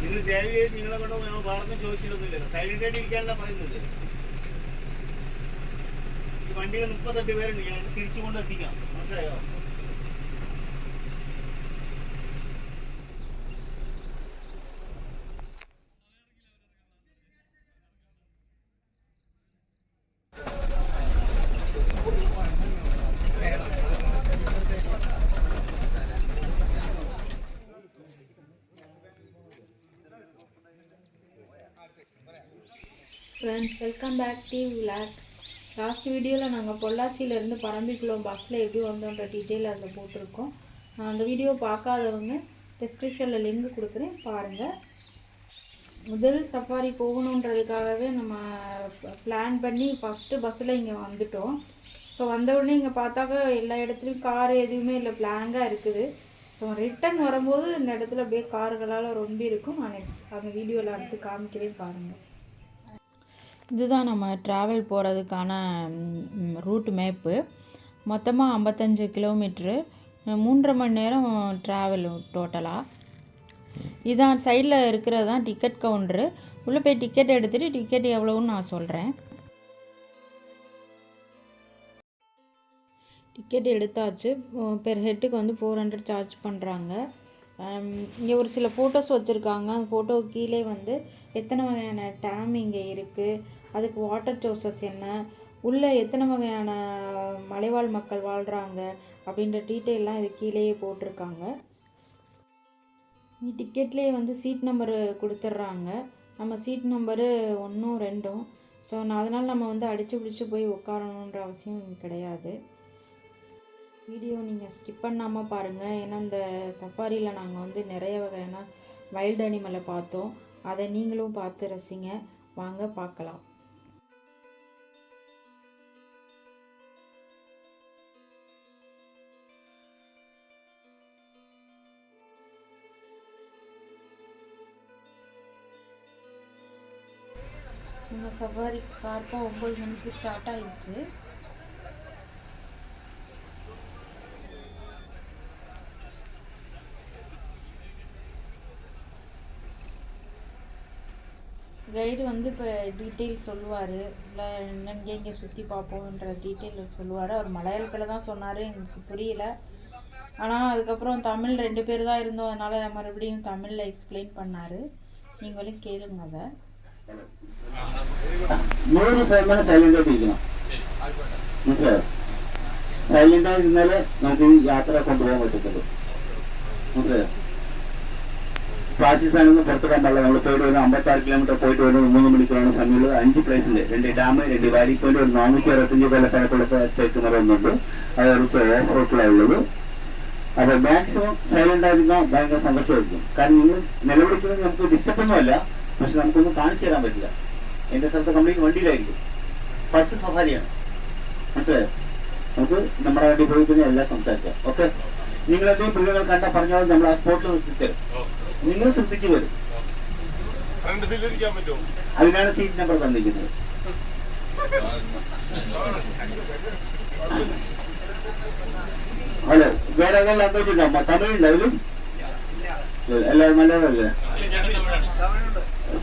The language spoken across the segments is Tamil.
നിങ്ങൾ ദയവ് നിങ്ങളെ കൊണ്ട് ഞാൻ വേറെ ചോദിച്ചിട്ടൊന്നുമില്ല. സൈലന്റ് ആയിട്ട് ഇരിക്കാനല്ല പറയുന്നത്. ഈ വണ്ടിയിൽ 38 പേരുണ്ട്. ഞാൻ തിരിച്ചു കൊണ്ട് എത്തിക്കാം. മനസ്സിലായോ? Friends, welcome back to vlog. Last வீடியோவில் நாங்கள் பொள்ளாச்சியிலேருந்து பரம்பிக்குளம் பஸ்ஸில் எப்படி வந்தோன்ற டீட்டெயில் அதில் போட்டிருக்கோம். அந்த வீடியோ பார்க்காதவங்க டிஸ்கிரிப்ஷனில் லிங்க் கொடுக்குறேன், பாருங்கள். முதல் சஃபாரி போகணுன்றதுக்காகவே நம்ம பிளான் பண்ணி ஃபஸ்ட்டு பஸ்ஸில் இங்கே வந்துட்டோம். ஸோ வந்தவுடனே இங்கே பார்த்தாக்க எல்லா இடத்துலையும் கார் எதுவுமே இல்லை, பிளாங்காக இருக்குது. ஸோ ரிட்டன் வரும்போது இந்த இடத்துல அப்படியே கார்களால் ரொம்ப இருக்கும். நான் நெக்ஸ்ட் அந்த வீடியோவில் அடுத்து காமிக்கிறேன், பாருங்கள். இதுதான் நம்ம ட்ராவல் போகிறதுக்கான ரூட் மேப்பு. மொத்தமாக 55 கிலோமீட்ரு, 3.5 மணி நேரம் ட்ராவல் டோட்டலாக. இதான் சைடில் இருக்கிறது தான் டிக்கெட் கவுண்ட்ரு. உள்ளே போய் டிக்கெட் எடுத்துகிட்டு டிக்கெட் எவ்வளோன்னு நான் சொல்கிறேன். டிக்கெட் எடுத்தாச்சு. பெர் ஹெட்டுக்கு வந்து 400 சார்ஜ் பண்ணுறாங்க. இங்கே ஒரு சில ஃபோட்டோஸ் வச்சுருக்காங்க. அந்த ஃபோட்டோ கீழே வந்து எத்தனை வகையான டேம் இங்கே இருக்குது, அதுக்கு வாட்டர் சோர்சஸ் என்ன, உள்ளே எத்தனை வகையான மலைவாழ் மக்கள் வாழ்கிறாங்க அப்படின்ற டீட்டெயிலெலாம் இது கீழேயே போட்டிருக்காங்க. டிக்கெட்லேயே வந்து சீட் நம்பரு கொடுத்துட்றாங்க. நம்ம சீட் நம்பரு 1, 2. ஸோ அதனால் நம்ம வந்து அடித்து பிடிச்சி போய் உட்காரணுன்ற அவசியம் கிடையாது. வீடியோ நீங்கள் ஸ்கிப் பண்ணாமல் பாருங்கள். ஏன்னா இந்த சஃபாரியில் நாங்கள் வந்து நிறைய வகையான வைல்டு அனிமலை பார்த்தோம். அதை நீங்களும் பார்த்து ரசிங்க. வாங்க பார்க்கலாம். நம்ம சஃபாரி ஷார்ப்பாக 9 மணிக்கு ஸ்டார்ட் ஆயிடுச்சு. கைடு வந்து இப்போ டீட்டெயில் சொல்லுவார். இல்லை எங்கே சுற்றி பார்ப்போன்ற டீட்டெயில் சொல்லுவார். அவர் மலையாளத்தில் தான் சொன்னார், எங்களுக்கு புரியல. ஆனால் அதுக்கப்புறம் தமிழ் 2 பேர் தான் இருந்தோம், அதனால் மறுபடியும் தமிழில் எக்ஸ்பிளைன் பண்ணார். நீங்களும் கேளுங்க. அதை 100% സൈലൻ്റായിട്ട് ഇരിക്കണം. മനസ്സിലായോ? സൈലൻ്റായി ഇരുന്നാലേ നമുക്ക് യാത്ര കൊണ്ടുപോകാൻ പറ്റത്തുള്ളൂ. മനസ്സിലായോ? പാകിസ്ഥാനൊന്നും പുറത്തിടാൻ പാടില്ല. നമ്മൾ പോയിട്ട് വരും 56 കിലോമീറ്റർ പോയിട്ട് വരും. 3 മണിക്കൂറാണ് സമയം. 5 പ്ലേസ് ഉണ്ട്. 2 ഡാം, 2 വാലി പോയിന്റ്, ഒരു 465 പേരെ സ്ഥലത്തുള്ള മറന്നുണ്ട്. അതൊക്കെ ഓഫ് റോഡിലാണ് ഉള്ളത്. അപ്പോൾ മാക്സിമം സൈലൻ്റ് ആയിരുന്നാൽ ഭയങ്കര സന്തോഷമായിരിക്കും. കാരണം നിങ്ങൾ നിലവിളിക്കുന്നത് നമുക്ക് ഡിസ്റ്റർബൊന്നുമല്ല, പക്ഷെ നമുക്കൊന്നും കാണിച്ചു തരാൻ പറ്റില്ല. എൻ്റെ സ്ഥലത്ത് കംപ്ലീറ്റ് വണ്ടിയിലായിരിക്കും. ഫസ്റ്റ് സഫാരിയാണ്, മനസ്സിലായോ? നമുക്ക് നമ്മുടെ വണ്ടി പോയി പിന്നെ എല്ലാം സംസാരിക്കാം. ഓക്കെ, നിങ്ങളെന്തെങ്കിലും മൃഗങ്ങൾ കണ്ടാൽ പറഞ്ഞാൽ നമ്മൾ ആ സ്പോട്ടിൽ നിർത്തിത്തരും. നിങ്ങൾ ശ്രദ്ധിച്ചു വരും. അതിനാണ് സീറ്റ് നമ്പർ തന്നിരിക്കുന്നത്. ഹലോ, വേറെ ഏതെങ്കിലും ലാംഗ്വേജ് ഉണ്ടോ? തമിഴുണ്ടാവില്ല? എല്ലാവരും മലയാളമല്ലേ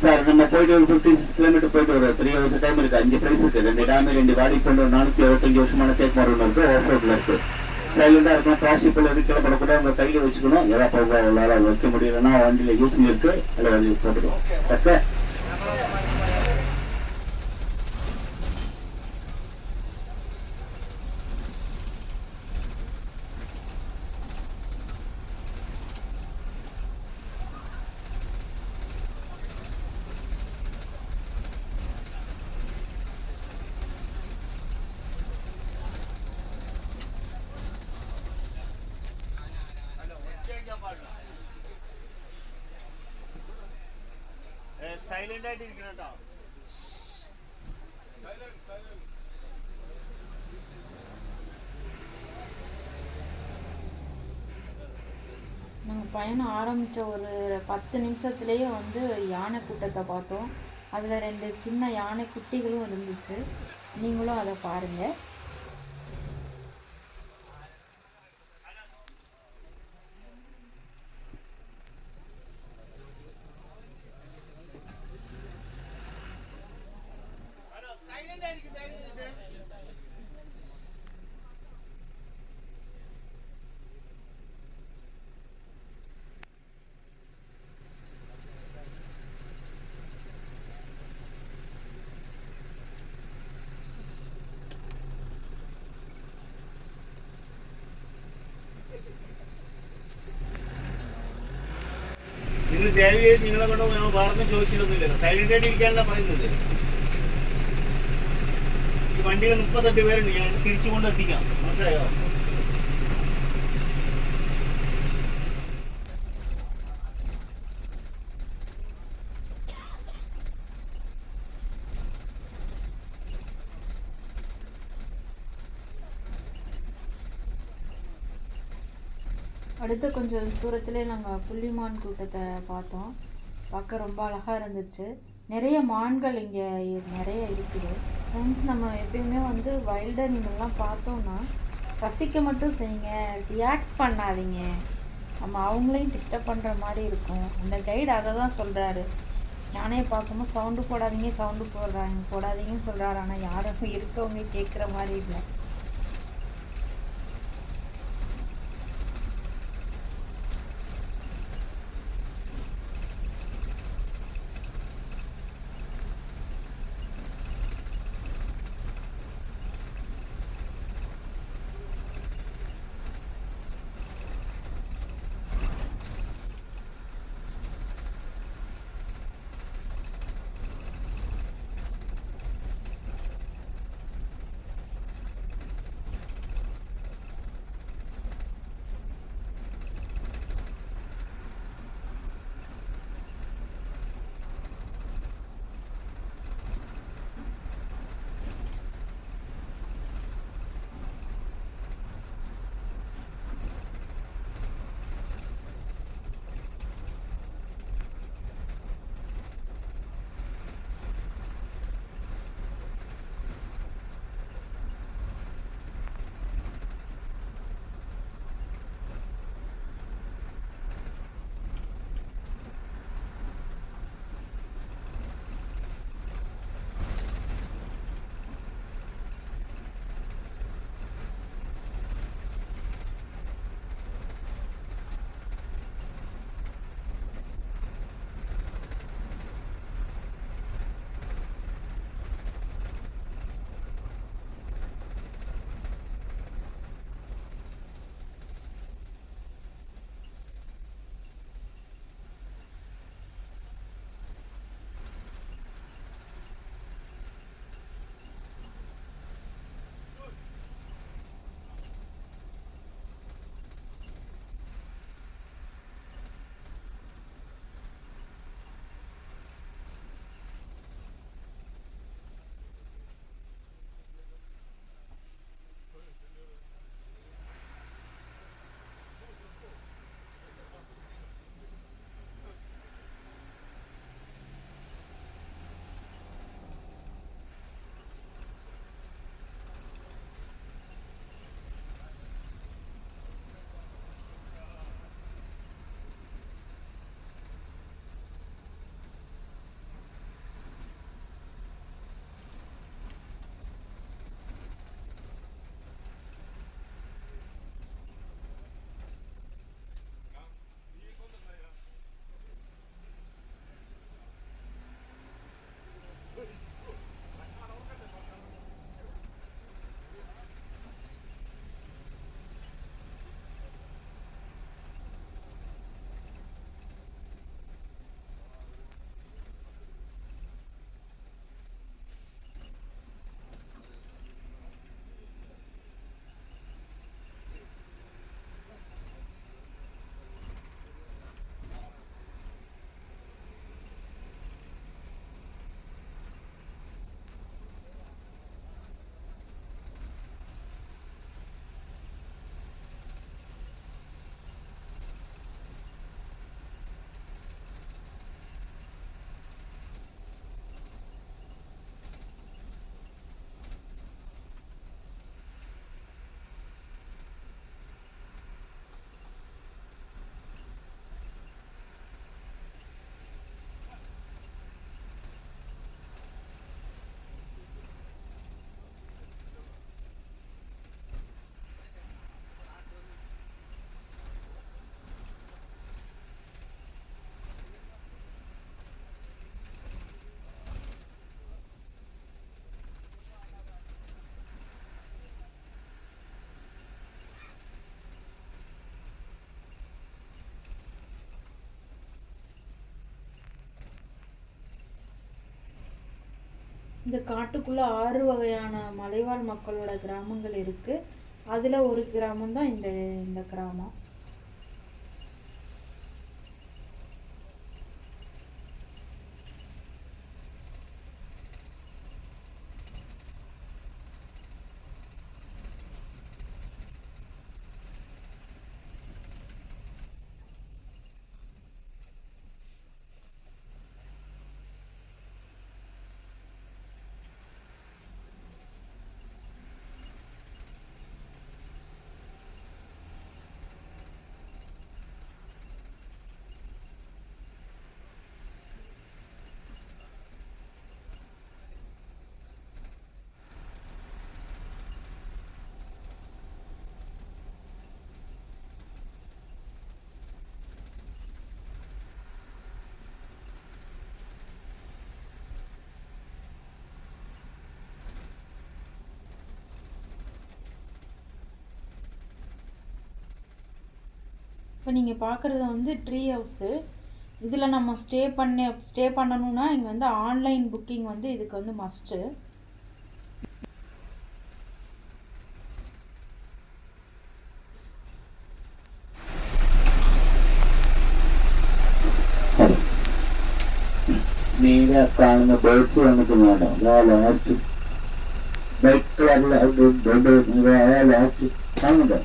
சார்? நம்ம போயிட்டு ஒரு 56 கிலோமீட்டர் போயிட்டு வரோம். 3 hours டைம் இருக்கு. 5 பிரைஸ் இருக்கு. 2 டேம், 2 வாடி கொண்டு 465 வருஷமான தேக்கு மரம் இருக்கு. ஆஃப் ரோட்ல இருக்கு. சைலண்டா இருக்கணும். பிளாஸ்டிக் பொருள் எதுவும் கீழப்படக்கூடாது. உங்க கையில வச்சுக்கணும். எதாவது போக உங்களால வைக்க முடியலன்னா வண்டியில யூஸிங் இருக்கு, அதில் வண்டியில் போட்டுக்கலாம். ஓகே, സൈലന്റ് ആയിട്ട് ഇരിക്കണം കേട്ടോ. நாங்கள் பயணம் ஆரம்பித்த ஒரு 10 நிமிஷத்துலேயே வந்து யானை கூட்டத்தை பார்த்தோம். அதில் 2 சின்ன யானை குட்டிகளும் இருந்துச்சு. நீங்களும் அதை பாருங்கள். നിങ്ങൾ ദയവ് ചെയ്ത് നിങ്ങളെ കൊണ്ട് ഞങ്ങൾ വേറൊന്നും ചോദിച്ചിട്ടൊന്നുമില്ലല്ലോ. സൈലന്റ് ആയിട്ട് ഇരിക്കാനല്ല പറയുന്നത്. ഈ വണ്ടിയിൽ 38 പേരുണ്ട്. ഞാൻ തിരിച്ചു കൊണ്ട് എത്തിക്കാം. മനസ്സിലായോ? அடுத்து கொஞ்சம் தூரத்திலே நாங்கள் புள்ளிமான் கூட்டத்தை பார்த்தோம். பார்க்க ரொம்ப அழகாக இருந்துச்சு. நிறைய மான்கள் இங்கே நிறைய இருக்குது. ஃப்ரெண்ட்ஸ், நம்ம எப்பயுமே வந்து வைல்டு அனிமல்லாம் பார்த்தோன்னா ரசிக்க மட்டும் செய்யுங்க, ரியாக்ட் பண்ணாதீங்க. நம்ம அவங்களையும் டிஸ்டர்ப் பண்ணுற மாதிரி இருக்கும். அந்த கைடு அதை தான் சொல்கிறாரு. யானையை பார்க்கும்போது சவுண்டு போடாதீங்க, சவுண்டு போடாதீங்கன்னு சொல்கிறாரு. ஆனால் யாரும் இருக்கவங்க கேட்குற மாதிரி இல்லை. இந்த காட்டுக்குள்ளே 6 வகையான மலைவாழ் மக்களோட கிராமங்கள் இருக்குது. அதில் ஒரு கிராமம் தான் இந்த கிராமம். இப்போ நீங்கள் பார்க்குறது வந்து ட்ரீ ஹவுஸு. இதில் நம்ம ஸ்டே பண்ணணுன்னா இங்கே வந்து ஆன்லைன் புக்கிங் வந்து இதுக்கு வந்து மஸ்ட்டு. நீங்கள் കാണുന്ന ബേർഡ്സ് വന്നിട്ട് വേണം ലാസ്റ്റ് വൈറ്റ് കളറിൽ ലാസ്റ്റ് കാണുന്നുണ്ടോ?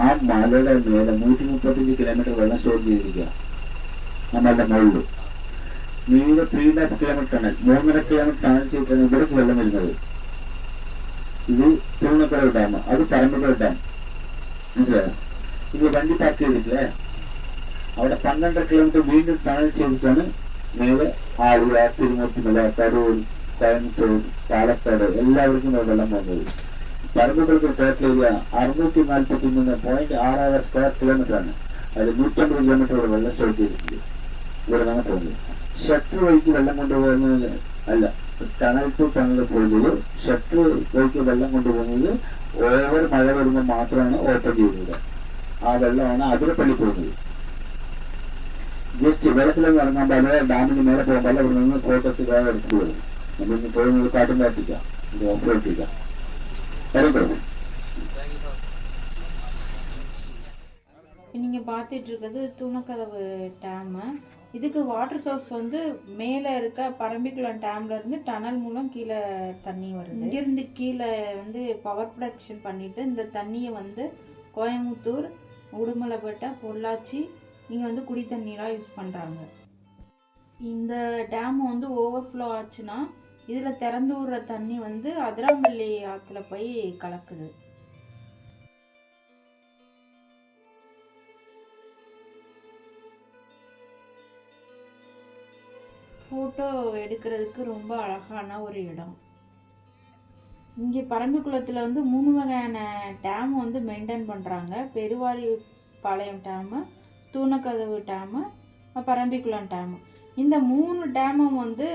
ആ മലയുടെ മേലെ 135 കിലോമീറ്റർ വെള്ളം സ്റ്റോർ ചെയ്തിരിക്കുക നമ്മളുടെ മുകളിൽ. നീല 3.5 കിലോമീറ്റർ ടണൽ, 3.5 കിലോമീറ്റർ ടണൽ ചെയ്തിട്ടാണ് ഇവിടേക്ക് വെള്ളം വരുന്നത്. ഇത് തൂണക്കടവ് ഡാം, അത് പറമ്പുകൾ ഡാം. മനസ്സിലായോ? ഇത് വണ്ടി പാർക്ക് ചെയ്തിട്ടില്ലേ, അവിടെ 12 കിലോമീറ്റർ വീണ്ടും ടണൽ ചെയ്തിട്ടാണ് മേലെ ആലുവ, തിരുമൂർത്തിമല, കരൂർ, കോയമ്പത്തൂർ, പാലക്കാട് എല്ലാവർക്കും വെള്ളം വന്നത്. പറമ്പുകൾക്ക് ടോട്ടൽ ഏരിയ 643.6 സ്ക്വയർ കിലോമീറ്റർ ആണ്. അതിൽ 150 കിലോമീറ്റർ വെള്ളം സ്റ്റോർ ചെയ്തിട്ടുണ്ട്. ഇവിടെ നിന്നാണ് പോകുന്നത്. ഷട്ടർ വഴിക്ക് വെള്ളം കൊണ്ടുപോകുന്നത് അല്ല, ടണൽ ടു ടണൽ പോകുന്നത്. ഷട്ടർ വഴിക്ക് വെള്ളം കൊണ്ടുപോകുന്നത് ഓവർ മഴ വരുമ്പോൾ മാത്രമാണ് ഓപ്പൺ ചെയ്യുന്നത്. ആ വെള്ളമാണ് അതിരപ്പള്ളി പോകുന്നത്. ജസ്റ്റ് വെള്ളത്തിലൊന്നും ഇറങ്ങാൻ പാടില്ല. ഡാമിന് മേലെ പോകാൻ പാടില്ല. ഇവിടെ നിന്ന് ഫോട്ടോസ് ഇടാതെ എടുത്തു പോകും. നമ്മളിന്ന് പോകുന്നത് കാട്ടും കാട്ടിക്കാം, ഇത് ഓഫ് റോഡിക്കാം. நீங்கள் பார்த்துட்டு இருக்கிறது தூணக்கதவு டேமு. இதுக்கு வாட்டர் சோர்ஸ் வந்து மேலே இருக்க பரம்பிக்குளம் டேம்லேருந்து டனல் மூலம் கீழே தண்ணி வருது. இங்கேருந்து கீழே வந்து பவர் ப்ரொடக்ஷன் பண்ணிவிட்டு இந்த தண்ணியை வந்து கோயம்புத்தூர், உடுமலைப்பேட்டை, பொள்ளாச்சி இங்கே வந்து குடி தண்ணீராக யூஸ் பண்ணுறாங்க. இந்த டேம் வந்து ஓவர்ஃப்ளோ ஆச்சுன்னா இதில் திறந்து விடுற தண்ணி வந்து அதிராம்பள்ளி ஆற்றுல போய் கலக்குது. ஃபோட்டோ எடுக்கிறதுக்கு ரொம்ப அழகான ஒரு இடம். இங்கே பரம்பிக்குளத்தில் வந்து 3 வகையான டேம் வந்து மெயின்டைன் பண்ணுறாங்க. பெருவாரிப்பாளையம் டேமு, தூணக்கதவு டேமு, பரம்பிக்குளம் டேமு. இந்த 3 டேமும் வந்து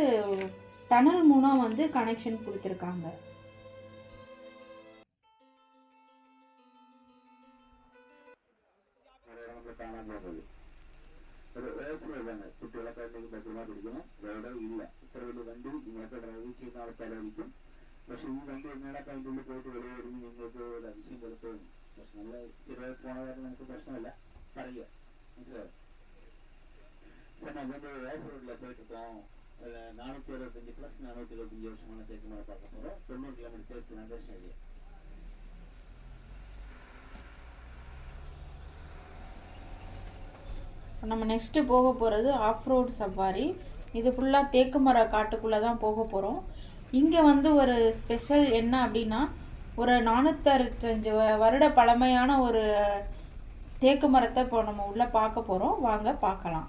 டனல் மூலம் வந்து கனெக்ஷன் கொடுத்துருக்காங்க. കുട്ടികളൊക്കെ ഭദ്രമായി പിടിക്കണം. വേറെ ഇല്ല, ഇത്ര വലിയ വണ്ടി നിങ്ങൾക്ക് ഡ്രൈവ് ചെയ്യുന്ന ആൾക്കാരായിരിക്കും. പക്ഷെ ഈ വണ്ടി എങ്ങനെയൊക്കെ അതിൻ്റെ ഉള്ളിൽ പോയിട്ട് വെളിയെ വരുമ്പോൾ നിങ്ങൾക്ക് ഒരു അതിശയം പുറത്തോന്നും. പക്ഷെ നമ്മൾ സ്ഥിരമായി പോണ കാര്യം നമുക്ക് പ്രശ്നമല്ല, പറയുക. മനസ്സിലായോ? சார் நான் வந்து ஓஃப் ரோடில் போயிட்டு இருக்கோம். 425 + 425 வருஷமான தேக்கு மரம் பார்க்க போகிறோம். 90 கிலோமீட்டர் தேக்கு நகர்ஷன் ஏரியா. நம்ம நெக்ஸ்ட்டு போக போகிறது ஆஃப் ரோடு சஃபாரி. இது ஃபுல்லாக தேக்கு மர காட்டுக்குள்ளே தான் போக போகிறோம். இங்கே வந்து ஒரு ஸ்பெஷல் என்ன அப்படின்னா, ஒரு 465 வருட பழமையான ஒரு தேக்கு மரத்தை இப்போ நம்ம உள்ளே பார்க்க போகிறோம். வாங்க பார்க்கலாம்.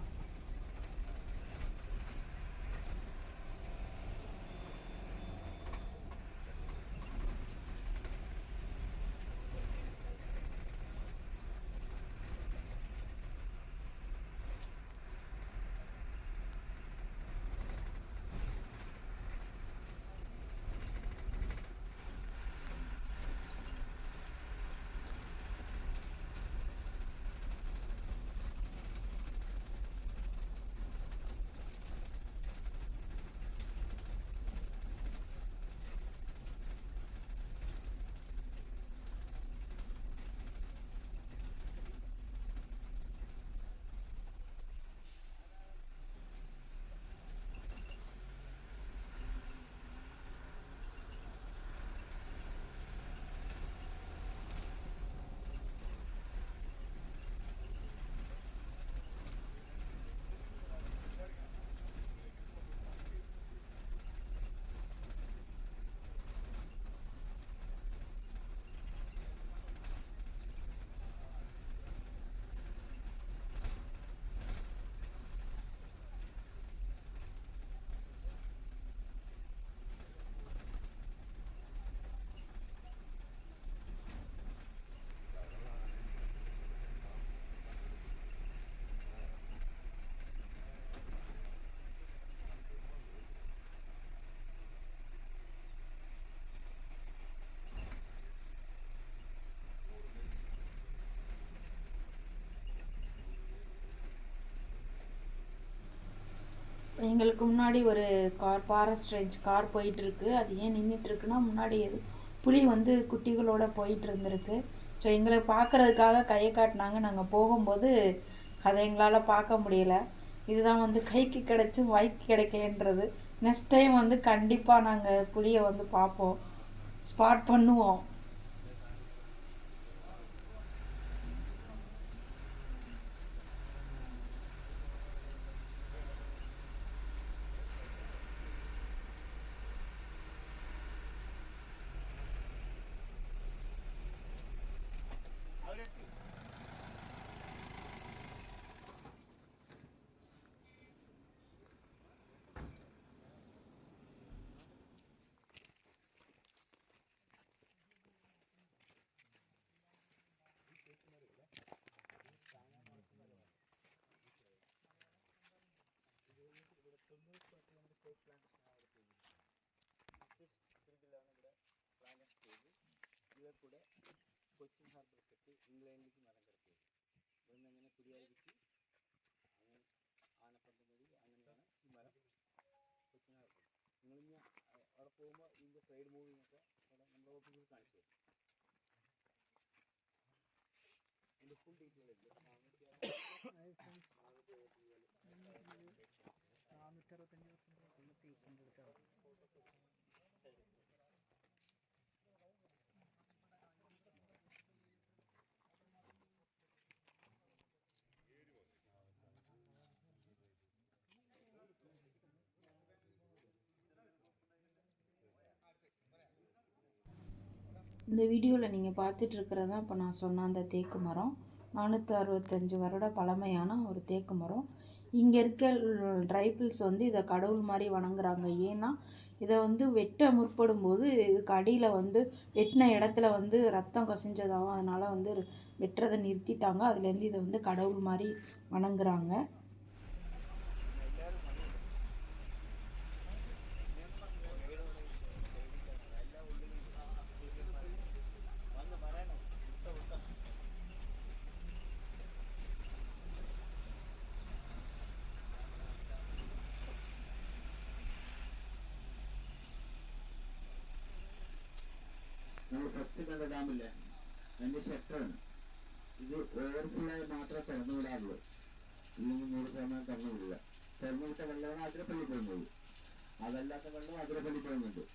எங்களுக்கு முன்னாடி ஒரு ஃபாரஸ்ட் ரேஞ்ச் கார் போயிட்டுருக்கு. அது ஏன் நின்றுட்டுருக்குன்னா, முன்னாடி புலி வந்து குட்டிகளோட போயிட்டு இருந்திருக்கு. ஸோ எங்களை பார்க்குறதுக்காக கையை காட்டினாங்க. நாங்கள் போகும்போது அதை எங்களால் பார்க்க முடியலை. இதுதான் வந்து கைக்கு கிடைச்சும் வாய்க்கு கிடைக்கலன்றது. நெக்ஸ்ட் டைம் வந்து கண்டிப்பாக நாங்கள் புலியை வந்து பார்ப்போம், ஸ்பாட் பண்ணுவோம். ಕೂಡ ಕೊಚ್ಚಿನ್ ಹಾರ್ಬರ್ ಕಟ್ಟಿ ಇಂಗ್ಲೆಂಡ್ಗೆ ಮരം ಕಟ್ಟಿ ಬಂದങ്ങനെ കുടിയായിരിക്കും ആനപ്പന്ത് മതി അങ്ങനെയാണ് ഈ മരം കൊച്ചിൻ ഹാർബർ. നിങ്ങളിങ്ങനെ അവിടെ പോകുമ്പോൾ ഇതിൻ്റെ സൈഡ് മൂവിങ് ഒക്കെ അവിടെ നമ്മുടെ ഓഫീസിൽ കാണിച്ചു തരും. അതിൻ്റെ ഫുൾ ഡീറ്റെയിൽ ഉണ്ട്. 465 വർഷം இந்த வீடியோவில் நீங்கள் பார்த்துட்ருக்கிறது தான் இப்போ நான் சொன்ன அந்த தேக்கு மரம். 465 வருட பழமையான ஒரு தேக்கு மரம். இங்கே இருக்க ட்ரைபிள்ஸ் வந்து இதை கடவுள் மாதிரி வணங்குறாங்க. ஏன்னா இதை வந்து வெட்ட முற்படும் போது இதுக்கு அடியில் வந்து வெட்டின இடத்துல வந்து ரத்தம் கசிஞ்சதாகவும், அதனால் வந்து வெட்டுறதை நிறுத்திட்டாங்க. அதுலேருந்து இதை வந்து கடவுள் மாதிரி வணங்குறாங்க. നമ്മൾ ഫസ്റ്റ് കണ്ട ഡാമില്ലേ, അതിൻ്റെ ഷട്ടറാണ് ഇത്. ഓവർഫുള്ളായി മാത്രമേ തുറന്നു വിടാറുള്ളൂ, ഇല്ലെങ്കിൽ 100% തുറന്നു വിടില്ല. തുറന്നു വിട്ട വെള്ളമാണ് അതിരപ്പള്ളി പോകുന്നത്, അതല്ലാത്ത വെള്ളം അതിരപ്പള്ളി പോകുന്നുണ്ട്.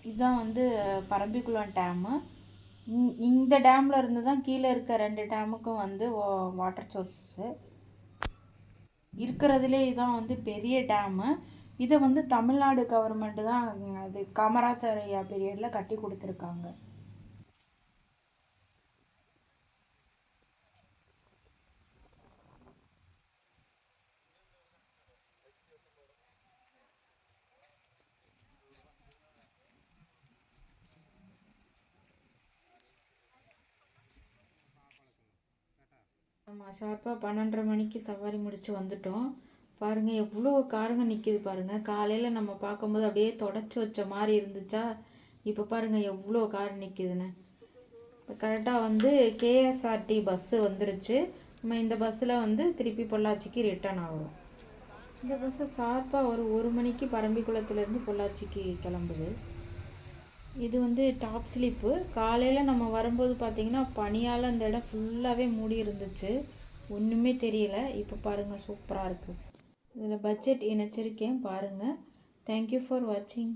இதுதான் வந்து பரம்பிக்குளம் டேமு. இந்த டேமில் இருந்து தான் கீழே இருக்க 2 டேமுக்கும் வந்து வாட்டர் சோர்ஸஸ்ஸு இருக்கிறதுலே. இதுதான் வந்து பெரிய டேமு. இதை வந்து தமிழ்நாடு கவர்மெண்ட்டு தான் அது காமராஜர் ஐயா பீரியடில் கட்டி கொடுத்துருக்காங்க. ஆமாம், ஷார்ப்பாக 12:30 மணிக்கு சவாரி முடித்து வந்துட்டோம். பாருங்கள் எவ்வளோ காருங்க நிற்கிது பாருங்கள். காலையில் நம்ம பார்க்கும்போது அப்படியே தொடச்சி வச்ச மாதிரி இருந்துச்சா, இப்போ பாருங்கள் எவ்வளோ கார் நிற்கிதுன்னு. இப்போ கரெக்டாக வந்து கேஎஸ்ஆர்டி பஸ்ஸு வந்துருச்சு. நம்ம இந்த பஸ்ஸில் வந்து திருப்பி பொள்ளாச்சிக்கு ரிட்டர்ன் ஆகிறோம். இந்த பஸ்ஸு ஷார்ப்பாக ஒரு மணிக்கு பரம்பிக்குளத்துலேருந்து பொள்ளாச்சிக்கு கிளம்புது. இது வந்து டாப் ஸ்லிப்பு. காலையில் நம்ம வரும்போது பார்த்திங்கன்னா பனியால் இந்த இடம் ஃபுல்லாகவே மூடி இருந்துச்சு, ஒன்றுமே தெரியல. இப்போ பாருங்கள், சூப்பராக இருக்குது. இதில் பட்ஜெட் இணைச்சிருக்கேன் பாருங்கள். தேங்க்யூ ஃபார் வாட்சிங்.